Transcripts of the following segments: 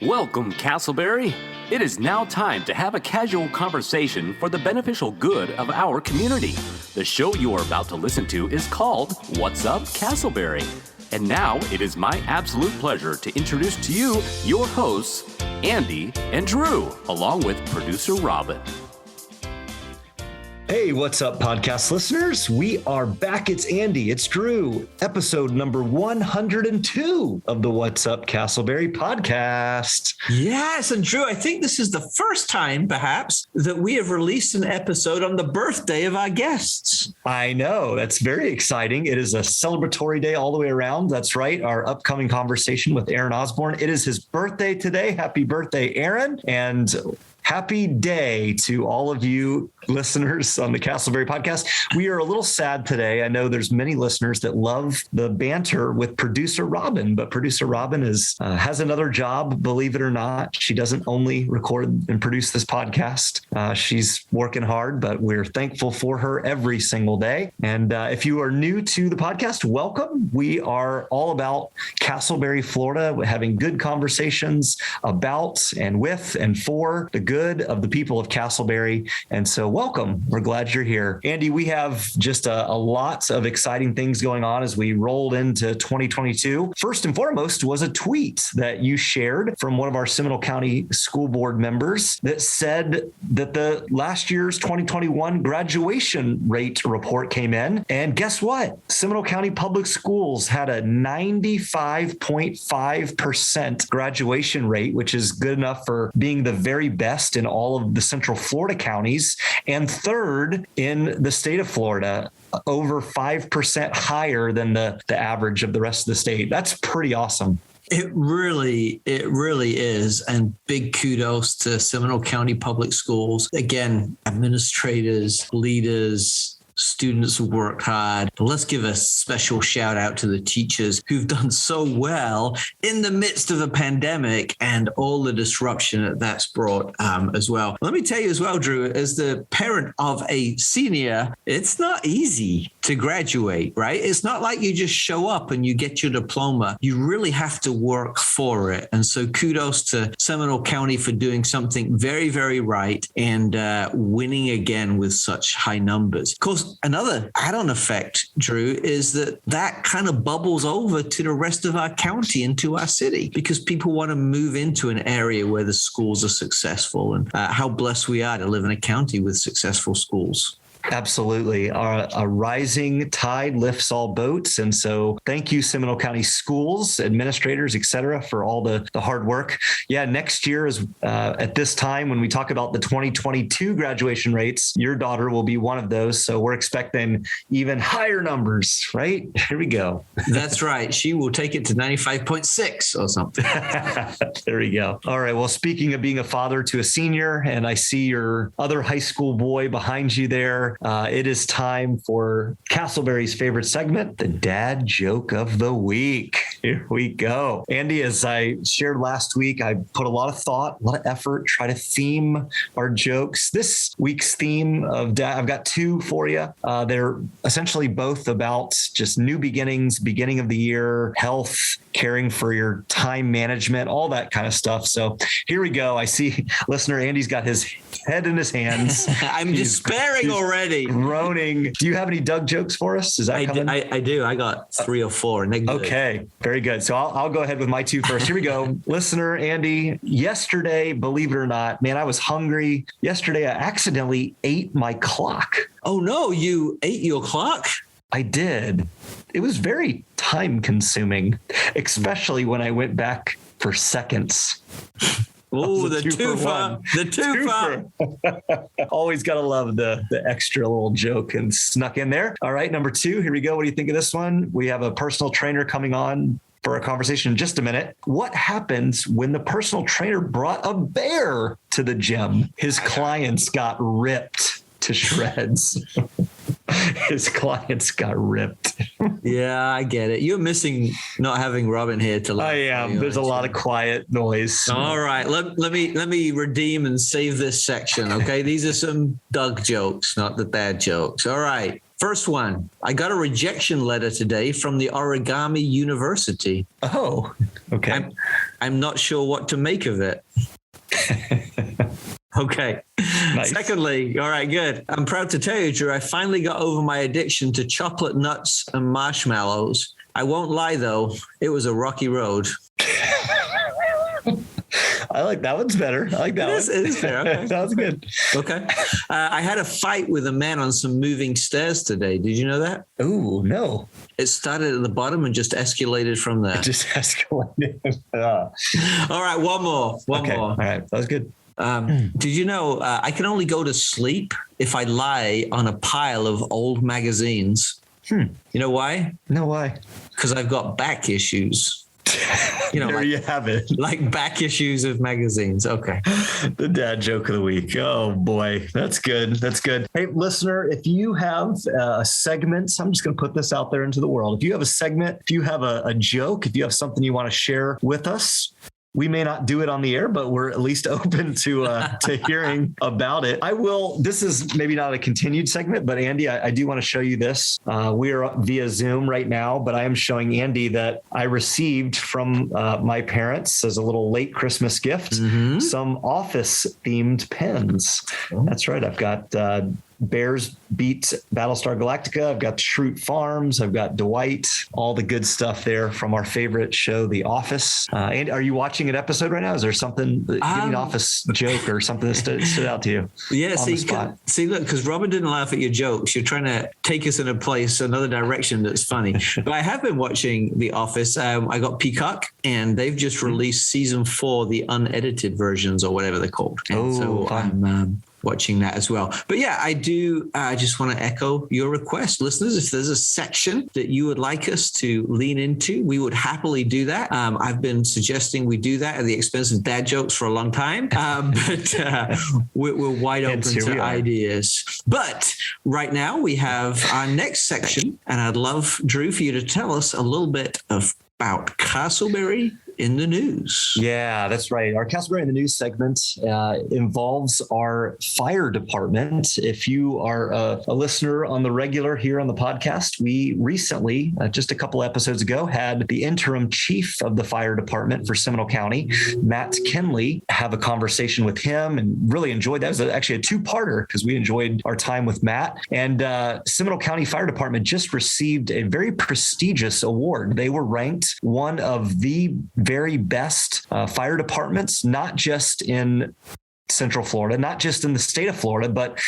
Welcome, Casselberry. It is now time to have a casual conversation for the beneficial good of our community. The show you are about to listen to is called What's Up, Casselberry? And now it is my absolute pleasure to introduce to you your hosts, Andy and Drew, along with producer Robin. Hey, what's up, podcast listeners? We are back. It's Andy. It's Drew. Episode number 102 of the What's Up, Casselberry podcast. Yes, and Drew, I think this is the first time, perhaps, that we have released an episode on the birthday of our guests. I know. That's very exciting. It is a celebratory day all the way around. That's right. Our upcoming conversation with Aaron Osborne. It is his birthday today. Happy birthday, Aaron. And happy day to all of you listeners on the Casselberry podcast. We are a little sad today. I know there's many listeners that love the banter with producer Robin, but producer Robin has another job, believe it or not. She doesn't only record and produce this podcast. She's working hard, but we're thankful for her every single day. And if you are new to the podcast, welcome. We are all about Casselberry, Florida, having good conversations about and with and for the good of the people of Casselberry. And so welcome. We're glad you're here. Andy, we have just a lot of exciting things going on as we rolled into 2022. First and foremost was a tweet that you shared from one of our Seminole County School Board members that said that the last year's 2021 graduation rate report came in. And guess what? Seminole County Public Schools had a 95.5% graduation rate, which is good enough for being the very best in all of the Central Florida counties, and third in the state of Florida, over 5% higher than the average of the rest of the state. That's pretty awesome. It really is. And big kudos to Seminole County Public Schools. Again, administrators, leaders, students who worked hard. But let's give a special shout out to the teachers who've done so well in the midst of a pandemic and all the disruption that that's brought as well. Let me tell you as well, Drew, as the parent of a senior, it's not easy to graduate, right? It's not like you just show up and you get your diploma. You really have to work for it. And so kudos to Seminole County for doing something very, very right and winning again with such high numbers. Of course, another add-on effect, Drew, is that kind of bubbles over to the rest of our county and to our city because people want to move into an area where the schools are successful and how blessed we are to live in a county with successful schools. Absolutely. A rising tide lifts all boats. And so thank you, Seminole County schools, administrators, et cetera, for all the hard work. Yeah, next year is at this time when we talk about the 2022 graduation rates, your daughter will be one of those. So we're expecting even higher numbers, right? Here we go. That's right. She will take it to 95.6 or something. There we go. All right. Well, speaking of being a father to a senior, and I see your other high school boy behind you there, it is time for Casselberry's favorite segment, the dad joke of the week. Here we go. Andy, as I shared last week, I put a lot of thought, a lot of effort, try to theme our jokes. This week's theme of dad, I've got two for you. They're essentially both about just new beginnings, beginning of the year, health, caring for your time management, all that kind of stuff. So here we go. I see listener Andy's got his head in his hands. I'm despairing already. Groaning. Do you have any Doug jokes for us? Is that coming? I do. I got 3 or 4. Okay. Very good. So I'll go ahead with my 2 first. Here we go. Listener Andy, yesterday, believe it or not, man, I was hungry. Yesterday, I accidentally ate my clock. Oh, no. You ate your clock? I did. It was very time consuming, especially when I went back for seconds. Oh, the twofer. The twofer. Always got to love the extra little joke and snuck in there. All right, number 2. Here we go. What do you think of this one? We have a personal trainer coming on for a conversation in just a minute. What happens when the personal trainer brought a bear to the gym? His clients got ripped to shreds. His clients got ripped. Yeah, I get it. You're missing not having Robin here to laugh. I am. There's a lot of quiet noise. All right. Let me redeem and save this section. Okay. These are some Doug jokes, not the dad jokes. All right. First one. I got a rejection letter today from the Origami University. Oh, okay. I'm not sure what to make of it. Okay. Nice. Secondly, all right, good. I'm proud to tell you, Drew, I finally got over my addiction to chocolate nuts and marshmallows. I won't lie, though. It was a rocky road. I like that one's better. I like that one. It is fair. Okay. Sounds good. Okay. I had a fight with a man on some moving stairs today. Did you know that? Ooh, no. It started at the bottom and just escalated from there. It just escalated. All right, one more. One more. All right, that was good. Did you know I can only go to sleep if I lie on a pile of old magazines? You know why? No, why? Because I've got back issues. There you have it. Like back issues of magazines. Okay. The dad joke of the week. Oh boy, that's good. That's good. Hey, listener, if you have a segment, I'm just going to put this out there into the world. If you have a segment, if you have a joke, if you have something you want to share with us, we may not do it on the air, but we're at least open to hearing about it. This is maybe not a continued segment, but Andy, I do want to show you this. We are via Zoom right now, but I am showing Andy that I received from my parents as a little late Christmas gift, some Office themed pens. That's right. I've got Bears beat Battlestar Galactica. I've got Schrute Farms. I've got Dwight, all the good stuff there from our favorite show, The Office. And are you watching an episode right now? Is there something, give me an Office joke or something that stood out to you? Yeah, look, because Robin didn't laugh at your jokes. You're trying to take us in another direction that's funny. But I have been watching The Office. I got Peacock, and they've just released season 4, the unedited versions or whatever they're called. And so I'm watching that as well. But yeah, I do. I just want to echo your request, listeners. If there's a section that you would like us to lean into, we would happily do that. I've been suggesting we do that at the expense of dad jokes for a long time, but we're wide open to ideas. But right now we have our next section, and I'd love, Drew, for you to tell us a little bit about Casselberry in the news. Yeah, that's right. Our Casselberry in the news segment involves our fire department. If you are a listener on the regular here on the podcast, we recently, just a couple episodes ago, had the interim chief of the fire department for Seminole County, Matt Kinley, have a conversation with him and really enjoyed that. It was actually a two-parter because we enjoyed our time with Matt. And Seminole County Fire Department just received a very prestigious award. They were ranked one of the very best fire departments, not just in Central Florida, not just in the state of Florida, but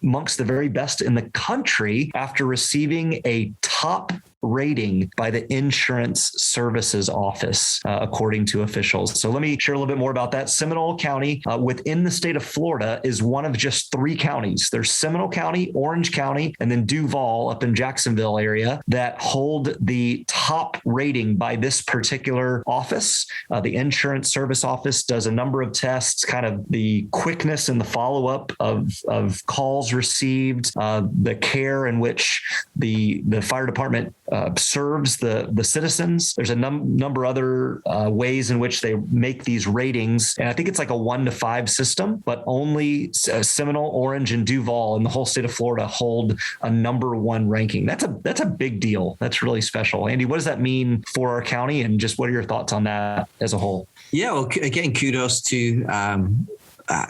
amongst the very best in the country after receiving a top rating by the Insurance Services Office, according to officials. So let me share a little bit more about that. Seminole County within the state of Florida is one of just 3 counties. There's Seminole County, Orange County, and then Duval up in Jacksonville area that hold the top rating by this particular office. The Insurance Service Office does a number of tests, kind of the quickness and the follow-up of calls received, the care in which the fire department serves the citizens. There's a number of other ways in which they make these ratings. And I think it's like a 1 to 5 system, but only Seminole, Orange, and Duval in the whole state of Florida hold a number 1 ranking. That's a big deal. That's really special. Andy, what does that mean for our county? And just what are your thoughts on that as a whole? Yeah, well, again, kudos to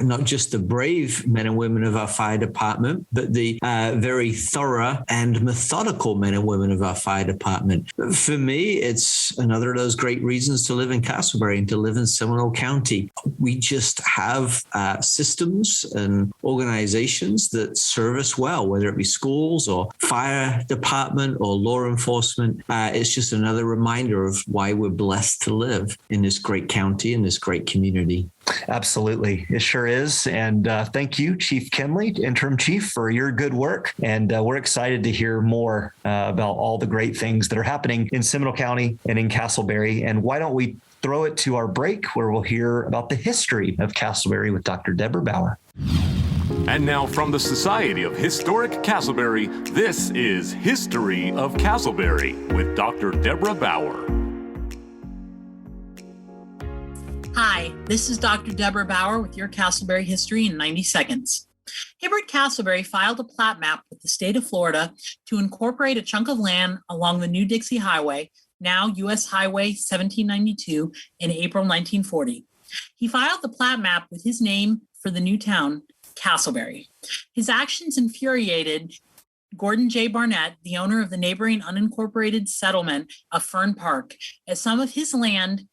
not just the brave men and women of our fire department, but the very thorough and methodical men and women of our fire department. For me, it's another of those great reasons to live in Casselberry and to live in Seminole County. We just have systems and organizations that serve us well, whether it be schools or fire department or law enforcement. It's just another reminder of why we're blessed to live in this great county, in this great community. Absolutely. It sure is. And thank you, Chief Kinley, Interim Chief, for your good work. And we're excited to hear more about all the great things that are happening in Seminole County and in Casselberry. And why don't we throw it to our break where we'll hear about the history of Casselberry with Dr. Deborah Bauer. And now from the Society of Historic Casselberry, this is History of Casselberry with Dr. Deborah Bauer. Hi, this is Dr. Deborah Bauer with your Casselberry History in 90 seconds. Hibbert Casselberry filed a plat map with the state of Florida to incorporate a chunk of land along the New Dixie Highway now U.S. Highway 1792, in April 1940. He filed the plat map with his name for the new town, Casselberry. His actions infuriated Gordon J. Barnett, the owner of the neighboring unincorporated settlement of Fern Park, as some of his land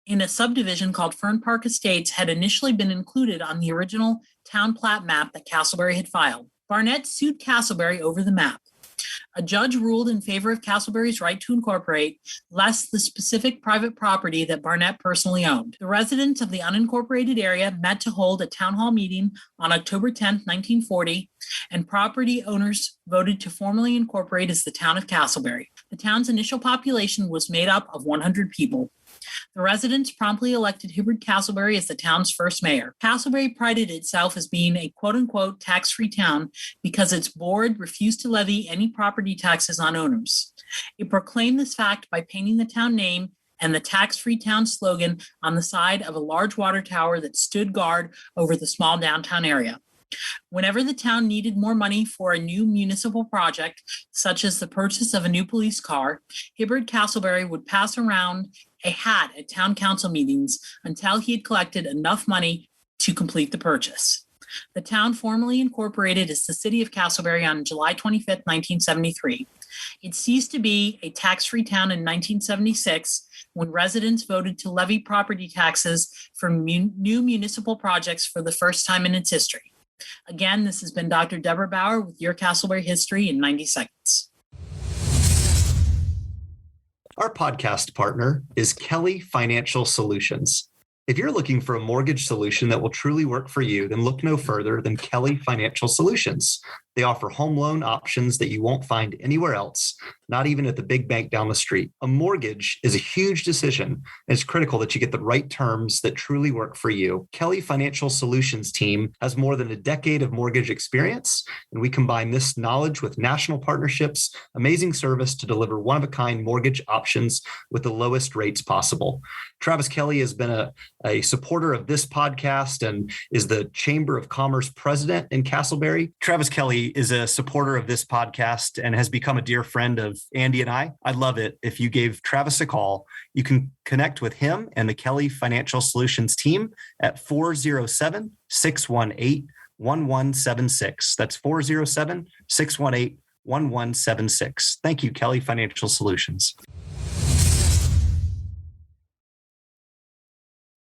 in a subdivision called Fern Park Estates had initially been included on the original town plat map that Casselberry had filed. Barnett sued Casselberry over the map. A judge ruled in favor of Casselberry's right to incorporate, less the specific private property that Barnett personally owned. The residents of the unincorporated area met to hold a town hall meeting on October 10, 1940, and property owners voted to formally incorporate as the town of Casselberry. The town's initial population was made up of 100 people. The residents promptly elected Hibbard Casselberry as the town's first mayor. Casselberry prided itself as being a quote-unquote tax-free town because its board refused to levy any property taxes on owners. It proclaimed this fact by painting the town name and the tax-free town slogan on the side of a large water tower that stood guard over the small downtown area. Whenever the town needed more money for a new municipal project, such as the purchase of a new police car, Hibbard Casselberry would pass around a hat at town council meetings until he had collected enough money to complete the purchase. The town formally incorporated as the city of Casselberry on July 25, 1973. It ceased to be a tax-free town in 1976 when residents voted to levy property taxes for new municipal projects for the first time in its history. Again, this has been Dr. Deborah Bauer with your Casselberry History in 90 seconds. Our podcast partner is Kelly Financial Solutions. If you're looking for a mortgage solution that will truly work for you, then look no further than Kelly Financial Solutions. They offer home loan options that you won't find anywhere else, not even at the big bank down the street. A mortgage is a huge decision, and it's critical that you get the right terms that truly work for you. Kelly Financial Solutions team has more than a decade of mortgage experience, and we combine this knowledge with national partnerships, amazing service to deliver one-of-a-kind mortgage options with the lowest rates possible. Travis Kelly has been a supporter of this podcast and is the Chamber of Commerce president in Casselberry. Travis Kelly is a supporter of this podcast and has become a dear friend of Andy and I. I'd love it if you gave Travis a call. You can connect with him and the Kelly Financial Solutions team at 407-618-1176. That's 407-618-1176. Thank you, Kelly Financial Solutions.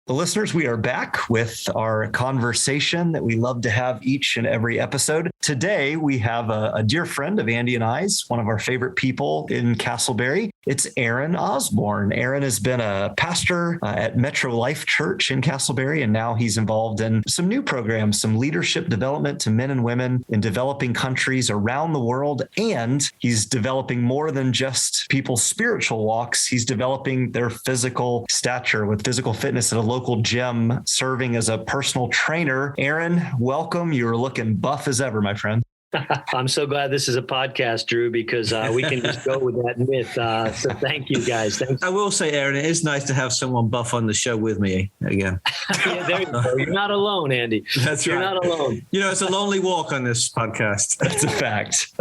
Well, listeners, we are back with our conversation that we love to have each and every episode. Today, we have a dear friend of Andy and I's, one of our favorite people in Casselberry. It's Aaron Osborne. Aaron has been a pastor at Metro Life Church in Casselberry, and now he's involved in some new programs, some leadership development to men and women in developing countries around the world. And he's developing more than just people's spiritual walks. He's developing their physical stature with physical fitness at a local gym, serving as a personal trainer. Aaron, welcome. You're looking buff as ever, my friend. I'm so glad this is a podcast, Drew, because we can just go with that myth. So thank you, guys. Thanks. I will say, Aaron, it is nice to have someone buff on the show with me again. Yeah, there you go. You're not alone, Andy. You're not alone. You know, it's a lonely walk on this podcast. That's a fact.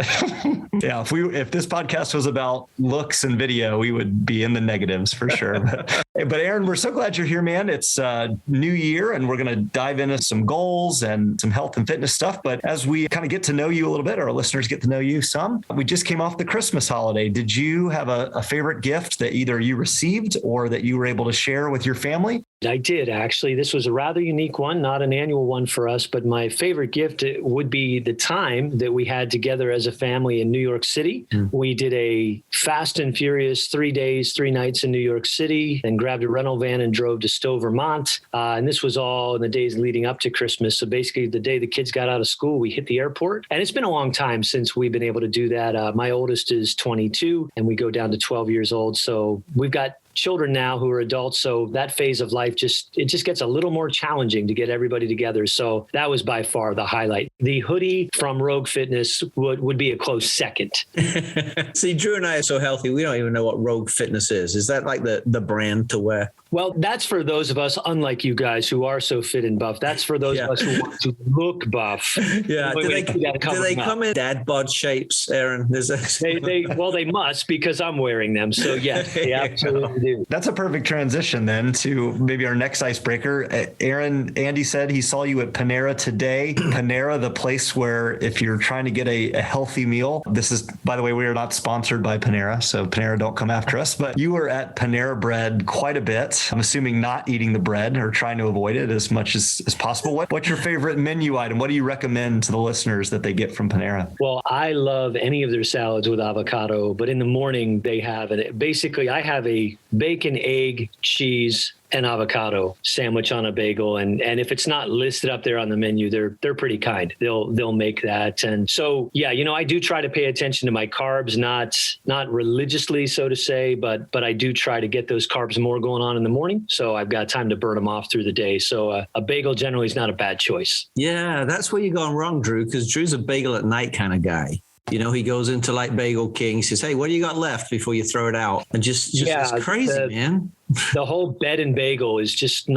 Yeah, if this podcast was about looks and video, we would be in the negatives for sure. But Aaron, we're so glad you're here, man. It's new year, and we're going to dive into some goals and some health and fitness stuff. But as we kind of get to know you a little bit, our listeners get to know you some. We just came off the Christmas holiday. Did you have a favorite gift that either you received or that you were able to share with your family? I did, actually. This was a rather unique one, not an annual one for us, but my favorite gift would be the time that we had together as a family in New York City. We did a fast and furious 3 days, 3 nights in New York City, and grabbed a rental van and drove to Stowe, Vermont. And this was all in the days leading up to Christmas. So basically the day the kids got out of school, we hit the airport. And it's been a long time since we've been able to do that. My oldest is 22 and we go down to 12 years old. So we've got children now who are adults. So that phase of life just gets a little more challenging to get everybody together. So that was by far the highlight. The hoodie from Rogue Fitness would be a close second. See, Drew and I are so healthy, we don't even know what Rogue Fitness is. Is that like the brand to wear? Well, that's for those of us, unlike you guys, who are so fit and buff. That's for those of us who want to look buff. Yeah. Do they come in dad bod shapes, Aaron? They must, because I'm wearing them. So yes, they absolutely do. That's a perfect transition then to maybe our next icebreaker. Andy said he saw you at Panera today. Panera, the place where if you're trying to get a healthy meal, this is, by the way, we are not sponsored by Panera, so Panera don't come after us, but you were at Panera Bread quite a bit. I'm assuming not eating the bread or trying to avoid it as much as possible. What's your favorite menu item? What do you recommend to the listeners that they get from Panera? Well, I love any of their salads with avocado, but in the morning they have it. Basically, I have a bacon, egg, cheese, and avocado sandwich on a bagel. And if it's not listed up there on the menu, they're pretty kind. They'll make that. And so, yeah, I do try to pay attention to my carbs, not religiously, so to say, but I do try to get those carbs more going on in the morning. So I've got time to burn them off through the day. So a bagel generally is not a bad choice. Yeah, that's where you're going wrong, Drew, because Drew's a bagel at night kind of guy. He goes into like Bagel King, says, hey, what do you got left before you throw it out? And just it's crazy, man. The whole bed and bagel is just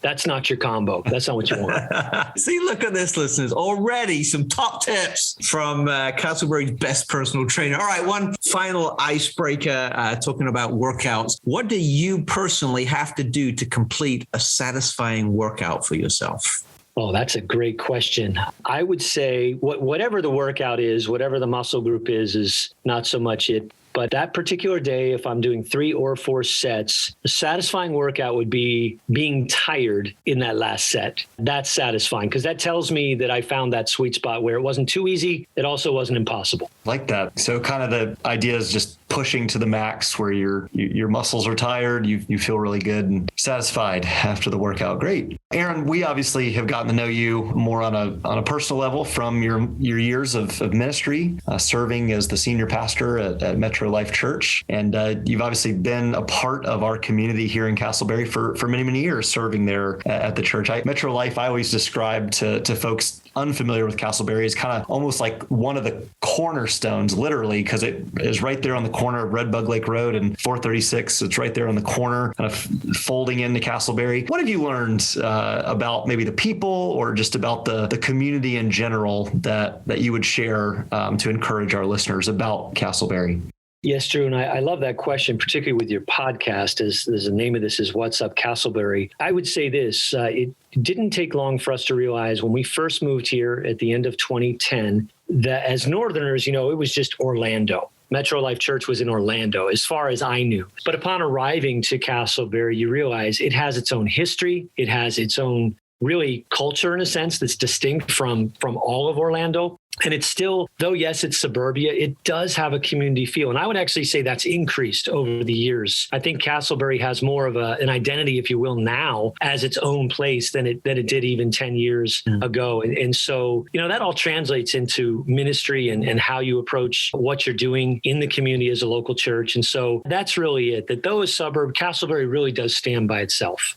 that's not your combo. That's not what you want. See, look at this, listeners. Already some top tips from Casselberry's best personal trainer. All right, one final icebreaker talking about workouts. What do you personally have to do to complete a satisfying workout for yourself? Oh, that's a great question. I would say whatever the workout is, whatever the muscle group is not so much it. But that particular day, if I'm doing 3 or 4 sets, a satisfying workout would be being tired in that last set. That's satisfying because that tells me that I found that sweet spot where it wasn't too easy. It also wasn't impossible. Like that. So kind of the idea is just pushing to the max where your muscles are tired. You feel really good and satisfied after the workout. Great. Aaron, we obviously have gotten to know you more on a personal level from your years of ministry, serving as the senior pastor at Metro Life Church. And you've obviously been a part of our community here in Casselberry for many, many years, serving there at the church. Metro Life, I always describe to folks unfamiliar with Casselberry is kind of almost like one of the cornerstones, literally, because it is right there on the corner of Red Bug Lake Road and 436. It's right there on the corner, kind of folding into Casselberry. What have you learned about maybe the people or just about the community in general that you would share to encourage our listeners about Casselberry? Yes, Drew. And I love that question, particularly with your podcast, as the name of this is What's Up Casselberry. I would say this, it didn't take long for us to realize when we first moved here at the end of 2010, that as Northerners, it was just Orlando. Metro Life Church was in Orlando, as far as I knew. But upon arriving to Casselberry, you realize it has its own history. It has its own really culture in a sense that's distinct from all of Orlando. And it's still, though, yes, it's suburbia, it does have a community feel. And I would actually say that's increased over the years. I think Casselberry has more of an identity, if you will, now as its own place than it did even 10 years ago. And so, that all translates into ministry and how you approach what you're doing in the community as a local church. And so that's really it, that though a suburb, Casselberry really does stand by itself.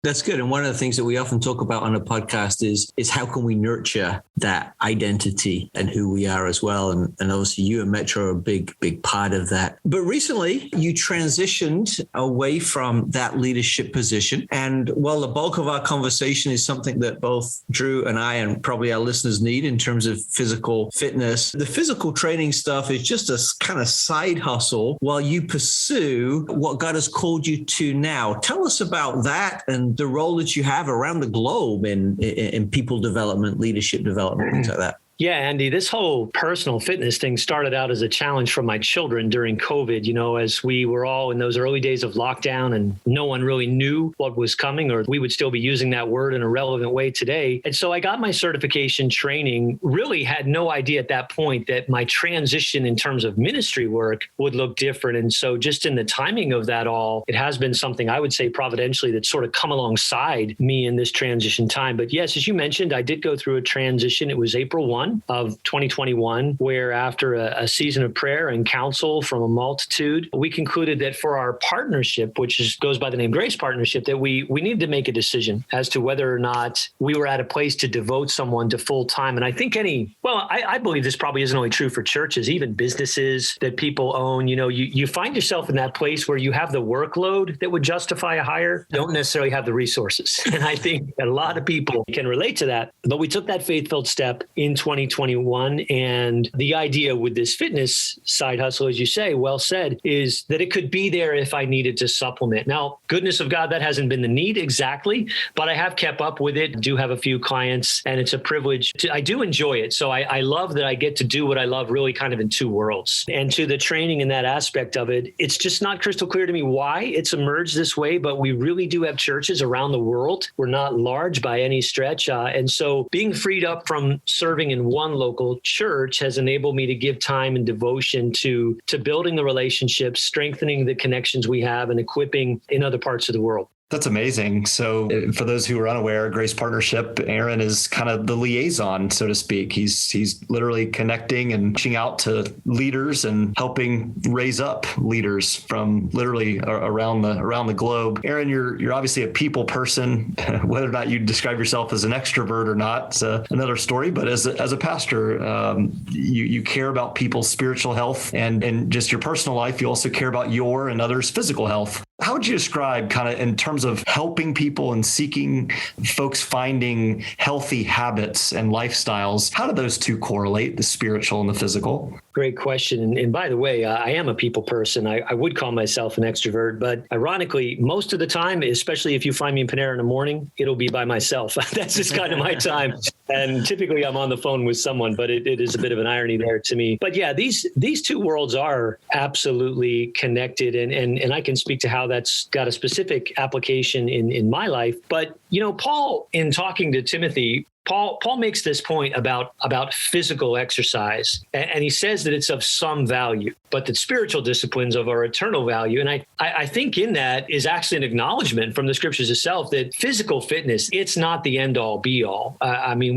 That's good. And one of the things that we often talk about on the podcast is how can we nurture that identity and who we are as well. And obviously you and Metro are a big part of that. But recently you transitioned away from that leadership position. And while the bulk of our conversation is something that both Drew and I and probably our listeners need in terms of physical fitness, the physical training stuff is just a kind of side hustle while you pursue what God has called you to now. Tell us about that and the role that you have around the globe in people development, leadership development, things like that. Yeah, Andy, this whole personal fitness thing started out as a challenge for my children during COVID, as we were all in those early days of lockdown and no one really knew what was coming, or we would still be using that word in a relevant way today. And so I got my certification training, really had no idea at that point that my transition in terms of ministry work would look different. And so just in the timing of that all, it has been something I would say providentially that's sort of come alongside me in this transition time. But yes, as you mentioned, I did go through a transition. It was April 1. 1 of 2021, where after a season of prayer and counsel from a multitude, we concluded that for our partnership, which goes by the name Grace Partnership, that we needed to make a decision as to whether or not we were at a place to devote someone to full time. And I think I believe this probably isn't only true for churches, even businesses that people own. You find yourself in that place where you have the workload that would justify a hire, don't necessarily have the resources. And I think a lot of people can relate to that. But we took that faith-filled step in 2021. And the idea with this fitness side hustle, as you say, well said, is that it could be there if I needed to supplement. Now, goodness of God, that hasn't been the need exactly, but I have kept up with it. I do have a few clients, and it's a privilege. I do enjoy it. So I love that I get to do what I love really kind of in two worlds. And to the training in that aspect of it, it's just not crystal clear to me why it's emerged this way, but we really do have churches around the world. We're not large by any stretch. And so being freed up from serving in one local church has enabled me to give time and devotion to building the relationships, strengthening the connections we have, and equipping in other parts of the world. That's amazing. So for those who are unaware, Grace Partnership, Aaron is kind of the liaison, so to speak. He's literally connecting and reaching out to leaders and helping raise up leaders from literally around the globe. Aaron, you're obviously a people person. Whether or not you describe yourself as an extrovert or not, it's another story. But as a pastor, you care about people's spiritual health and just your personal life. You also care about your and others' physical health. How would you describe kind of in terms of helping people and seeking folks finding healthy habits and lifestyles? How do those two correlate, the spiritual and the physical? Great question. And by the way, I am a people person. I would call myself an extrovert, but ironically, most of the time, especially if you find me in Panera in the morning, it'll be by myself. That's just kind of my time. And typically I'm on the phone with someone, but it is a bit of an irony there to me. But yeah, these two worlds are absolutely connected. And I can speak to how that's got a specific application in my life. But, Paul, in talking to Timothy, Paul makes this point about physical exercise, and he says that it's of some value, but that spiritual disciplines of our eternal value. And I think in that is actually an acknowledgement from the scriptures itself that physical fitness, it's not the end all be all.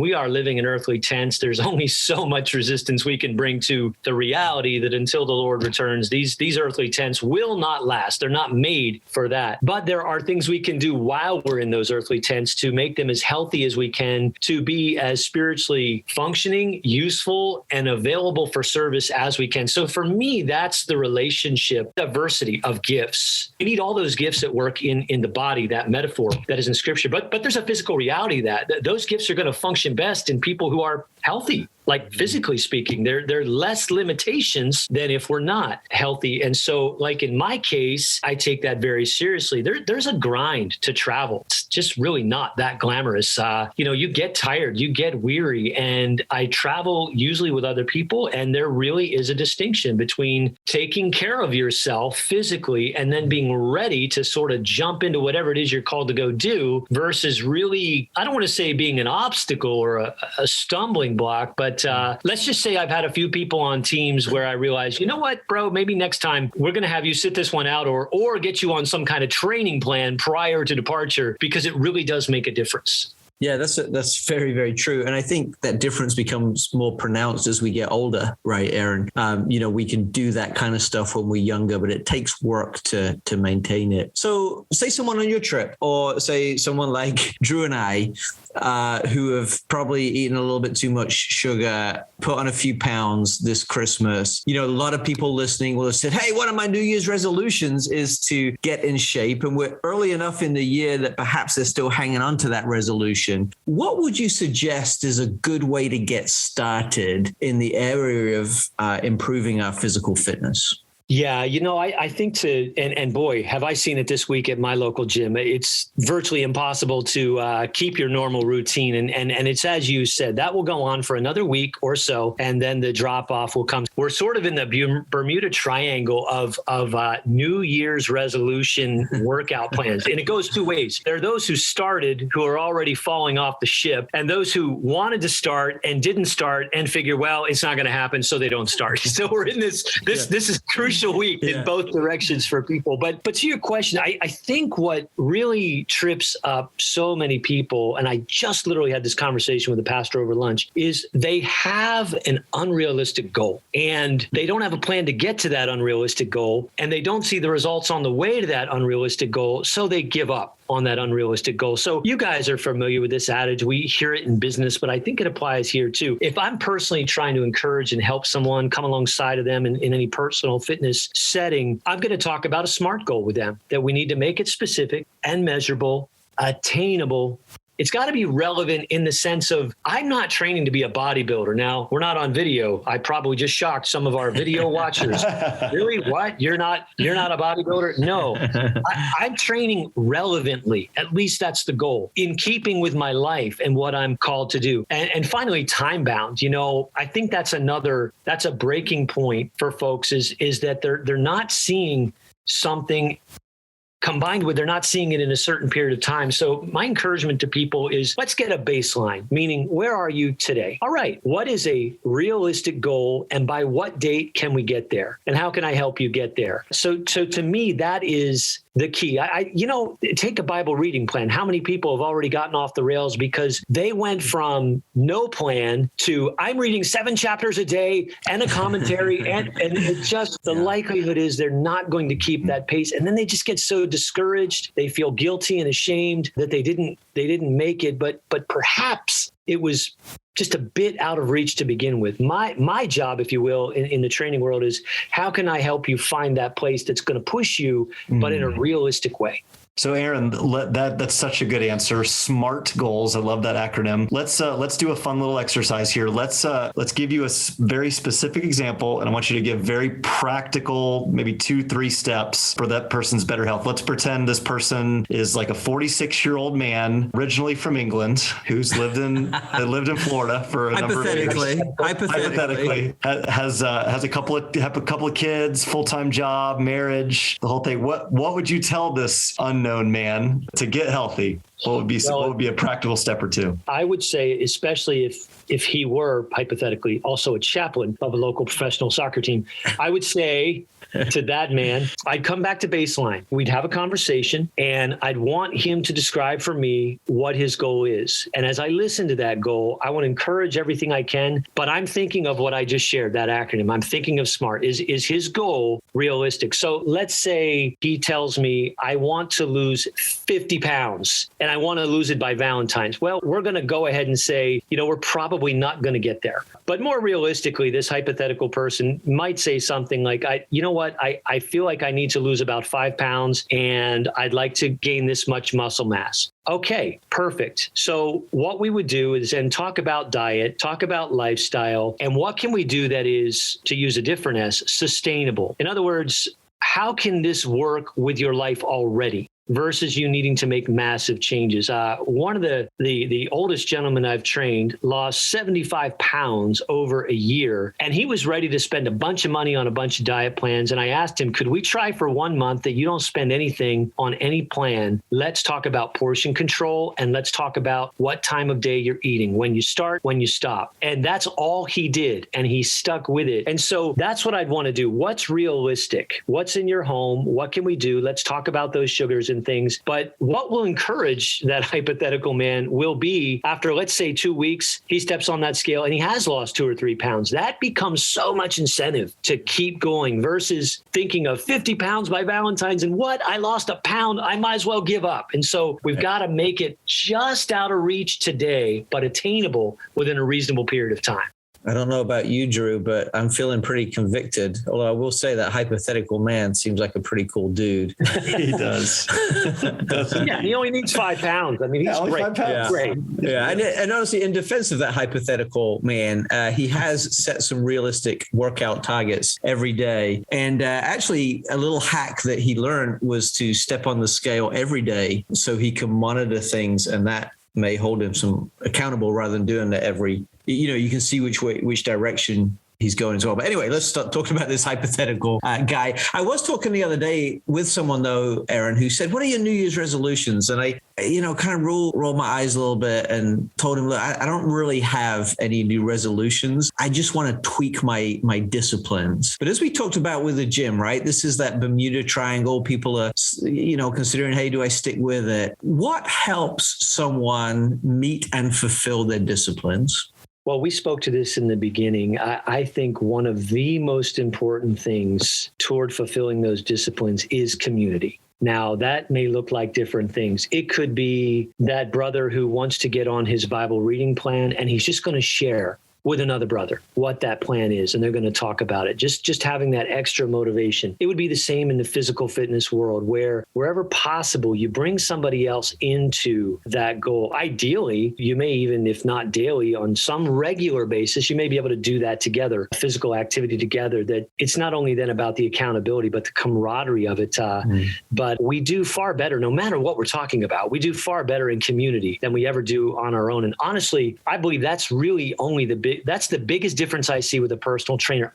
We are living in earthly tents. There's only so much resistance we can bring to the reality that until the Lord returns, these earthly tents will not last. They're not made for that. But there are things we can do while we're in those earthly tents to make them as healthy as we can, to be as spiritually functioning, useful, and available for service as we can. So for me, that's the relationship, diversity of gifts. We need all those gifts at work in the body, that metaphor that is in scripture. But there's a physical reality that those gifts are going to function best in people who are healthy. Like physically speaking, there are less limitations than if we're not healthy. And so like in my case, I take that very seriously. There's a grind to travel. It's just really not that glamorous. You get tired, you get weary, and I travel usually with other people. And there really is a distinction between taking care of yourself physically and then being ready to sort of jump into whatever it is you're called to go do versus really, I don't want to say being an obstacle or a stumbling block, but let's just say I've had a few people on teams where I realize, you know what, bro, maybe next time we're going to have you sit this one out or get you on some kind of training plan prior to departure, because it really does make a difference. Yeah, that's very, very true. And I think that difference becomes more pronounced as we get older, right, Aaron? We can do that kind of stuff when we're younger, but it takes work to maintain it. So say someone on your trip, or say someone like Drew and I, who have probably eaten a little bit too much sugar, put on a few pounds this Christmas. A lot of people listening will have said, hey, one of my New Year's resolutions is to get in shape. And we're early enough in the year that perhaps they're still hanging on to that resolution. What would you suggest is a good way to get started in the area of improving our physical fitness? Yeah, I think and boy, have I seen it this week at my local gym. It's virtually impossible to keep your normal routine. And it's, as you said, that will go on for another week or so. And then the drop off will come. We're sort of in the Bermuda Triangle of New Year's resolution workout plans. And it goes two ways. There are those who started who are already falling off the ship, and those who wanted to start and didn't start and figure, well, it's not going to happen, so they don't start. So we're in this is crucial crucial week in both directions for people. But to your question, I think what really trips up so many people, and I just literally had this conversation with a pastor over lunch, is they have an unrealistic goal and they don't have a plan to get to that unrealistic goal, and they don't see the results on the way to that unrealistic goal, so they give up on that unrealistic goal. So you guys are familiar with this adage. We hear it in business, but I think it applies here too. If I'm personally trying to encourage and help someone, come alongside of them in any personal fitness setting, I'm going to talk about a SMART goal with them, that we need to make it specific and measurable, attainable. It's got to be relevant in the sense of, I'm not training to be a bodybuilder. Now, we're not on video. I probably just shocked some of our video watchers. Really? What? You're not a bodybuilder? No. I'm training relevantly. At least that's the goal, in keeping with my life and what I'm called to do. And finally, time bound. I think that's a breaking point for folks is that they're not seeing something combined with they're not seeing it in a certain period of time. So my encouragement to people is, let's get a baseline, meaning where are you today? All right, what is a realistic goal and by what date can we get there? And how can I help you get there? So to me, that is the key. Take a Bible reading plan. How many people have already gotten off the rails because they went from no plan to I'm reading 7 chapters a day and a commentary, and it just the likelihood is they're not going to keep that pace, and then they just get so discouraged. They feel guilty and ashamed that they didn't make it, but perhaps it was just a bit out of reach to begin with. My job, if you will, in the training world is, how can I help you find that place that's going to push you, but in a realistic way? So Aaron, that's such a good answer. SMART goals. I love that acronym. Let's do a fun little exercise here. Let's give you a very specific example, and I want you to give very practical, maybe 2-3 steps for that person's better health. Let's pretend this person is like a 46-year-old man, originally from England, who's lived in Florida for a number of years. Hypothetically, has a couple of kids, full-time job, marriage, the whole thing. What would you tell this unknown man to get healthy? What would be a practical step or two? I would say, especially if he were hypothetically also a chaplain of a local professional soccer team, I would say to that man, I'd come back to baseline. We'd have a conversation, and I'd want him to describe for me what his goal is. And as I listen to that goal, I want to encourage everything I can, but I'm thinking of what I just shared, that acronym. I'm thinking of SMART. Is his goal realistic? So let's say he tells me, I want to lose 50 pounds and I want to lose it by Valentine's. Well, we're going to go ahead and say, we're probably not going to get there. But more realistically, this hypothetical person might say something like, I feel like I need to lose about 5 pounds and I'd like to gain this much muscle mass. Okay, perfect. So what we would do is then talk about diet, talk about lifestyle, and what can we do that is, to use a different S, sustainable. In other words, how can this work with your life already versus you needing to make massive changes? One of the oldest gentlemen I've trained lost 75 pounds over a year, and he was ready to spend a bunch of money on a bunch of diet plans. And I asked him, could we try for 1 month that you don't spend anything on any plan? Let's talk about portion control, and let's talk about what time of day you're eating, when you start, when you stop. And that's all he did, and he stuck with it. And so that's what I'd want to do. What's realistic? What's in your home? What can we do? Let's talk about those sugars and things. But what will encourage that hypothetical man will be, after, let's say, 2 weeks, he steps on that scale and he has lost 2 or 3 pounds. That becomes so much incentive to keep going versus thinking of 50 pounds by Valentine's and I lost a pound, I might as well give up. And so we've got to make it just out of reach today, but attainable within a reasonable period of time. I don't know about you, Drew, but I'm feeling pretty convicted. Although I will say that hypothetical man seems like a pretty cool dude. He does. Yeah, he only needs 5 pounds. I mean, he's great. 5 pounds. Yeah. Great. Yeah, and honestly, in defense of that hypothetical man, he has set some realistic workout targets every day. And actually, a little hack that he learned was to step on the scale every day so he can monitor things, and that may hold him some accountable rather than doing that every. You can see which direction he's going as well. But anyway, let's start talking about this hypothetical guy. I was talking the other day with someone, though, Aaron, who said, what are your New Year's resolutions? And I, kind of rolled my eyes a little bit and told him, look, I don't really have any new resolutions. I just want to tweak my disciplines. But as we talked about with the gym, right, this is that Bermuda Triangle. People are, considering, hey, do I stick with it? What helps someone meet and fulfill their disciplines? Well, we spoke to this in the beginning. I think one of the most important things toward fulfilling those disciplines is community. Now, that may look like different things. It could be that brother who wants to get on his Bible reading plan, and he's just going to share with another brother what that plan is, and they're going to talk about it. Just having that extra motivation. It would be the same in the physical fitness world, where wherever possible, you bring somebody else into that goal. Ideally, you may even, if not daily, on some regular basis, you may be able to do that together, physical activity together, that it's not only then about the accountability, but the camaraderie of it. But we do far better, no matter what we're talking about, we do far better in community than we ever do on our own. And honestly, I believe that's really only that's the biggest difference I see with a personal trainer.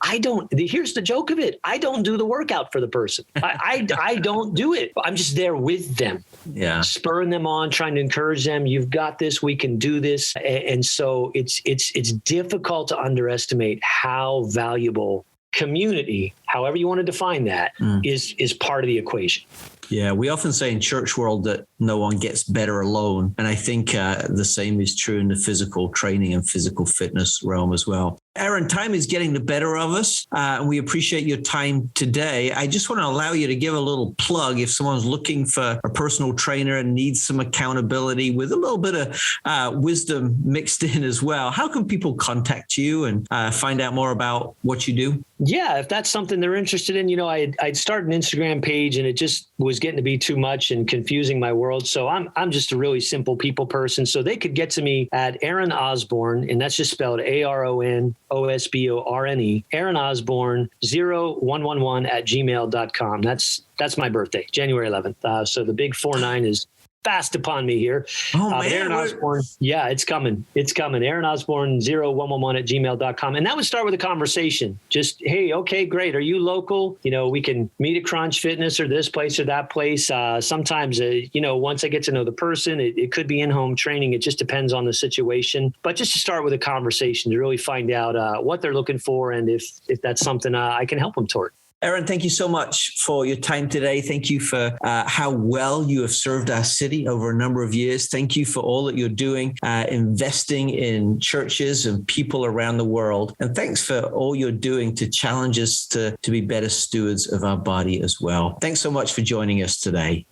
Here's the joke of it. I don't do the workout for the person. I don't do it. I'm just there with them. Yeah. Spurring them on, trying to encourage them. You've got this, we can do this. And so it's difficult to underestimate how valuable community, however you want to define that, is part of the equation. Yeah, we often say in church world that no one gets better alone. And I think the same is true in the physical training and physical fitness realm as well. Aaron, time is getting the better of us, and we appreciate your time today. I just want to allow you to give a little plug if someone's looking for a personal trainer and needs some accountability with a little bit of wisdom mixed in as well. How can people contact you and find out more about what you do? Yeah, if that's something they're interested in, I'd start an Instagram page and it just was getting to be too much and confusing my world. So I'm just a really simple people person. So they could get to me at Aaron Osborne, and that's just spelled ARON OSBORNE, Aaron Osborne 0111 @gmail.com. That's my birthday, January 11th. So the big 49 is fast upon me here. Oh, man. Aaron Osborne, yeah, it's coming. It's coming. Aaron Osborne 0111 @gmail.com. And that would start with a conversation. Just, hey, okay, great. Are you local? We can meet at Crunch Fitness or this place or that place. Sometimes, once I get to know the person, it could be in-home training. It just depends on the situation. But just to start with a conversation to really find out what they're looking for and if that's something I can help them toward. Aaron, thank you so much for your time today. Thank you for how well you have served our city over a number of years. Thank you for all that you're doing, investing in churches and people around the world. And thanks for all you're doing to challenge us to be better stewards of our body as well. Thanks so much for joining us today.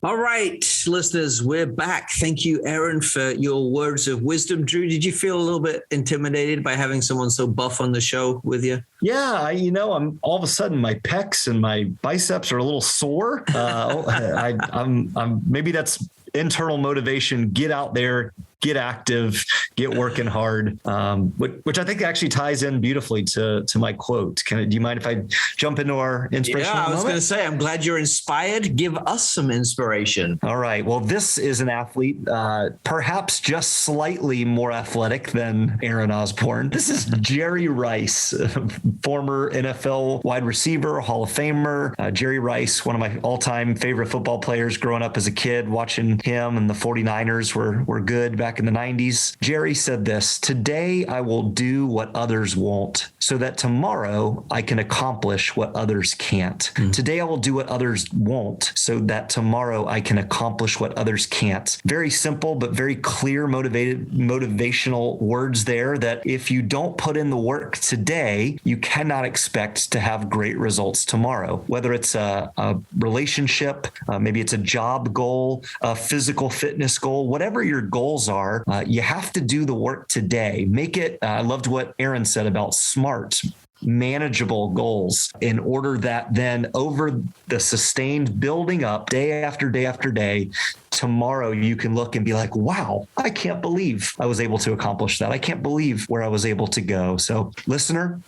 All right, listeners, we're back. Thank you, Aaron, for your words of wisdom. Drew, did you feel a little bit intimidated by having someone so buff on the show with you? Yeah, I'm all of a sudden my pecs and my biceps are a little sore. I'm maybe that's internal motivation. Get out there, get active, get working hard, which I think actually ties in beautifully to my quote. Do you mind if I jump into our inspiration? Yeah, I was going to say, I'm glad you're inspired. Give us some inspiration. All right. Well, this is an athlete, perhaps just slightly more athletic than Aaron Osborne. This is Jerry Rice, former NFL wide receiver, Hall of Famer. Jerry Rice, one of my all-time favorite football players growing up as a kid, watching him and the 49ers were good back in the 90s. Jerry said this: "Today I will do what others won't, so that tomorrow I can accomplish what others can't." Today I will do what others won't, so that tomorrow I can accomplish what others can't. Very simple, but very clear, motivational words there, that if you don't put in the work today, you cannot expect to have great results tomorrow. Whether it's a relationship, maybe it's a job goal, a physical fitness goal, whatever your goals are, you have to do the work today. Make it, I loved what Aaron said about SMART, manageable goals, in order that then over the sustained building up day after day after day, tomorrow you can look and be like, wow, I can't believe I was able to accomplish that. I can't believe where I was able to go. So listener,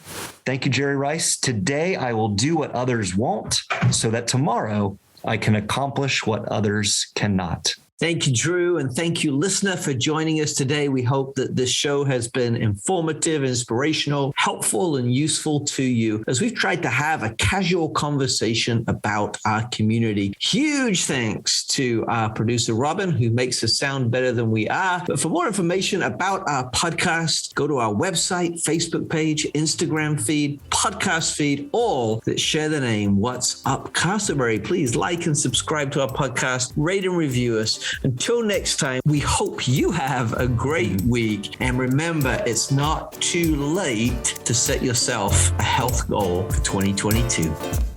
thank you, Jerry Rice. Today I will do what others won't, so that tomorrow I can accomplish what others cannot. Thank you, Drew, and thank you, listener, for joining us today. We hope that this show has been informative, inspirational, helpful, and useful to you as we've tried to have a casual conversation about our community. Huge thanks to our producer, Robin, who makes us sound better than we are. But for more information about our podcast, go to our website, Facebook page, Instagram feed, podcast feed, all that share the name What's Up Casselberry. Please like and subscribe to our podcast, rate and review us. Until next time, we hope you have a great week. And remember, it's not too late to set yourself a health goal for 2022.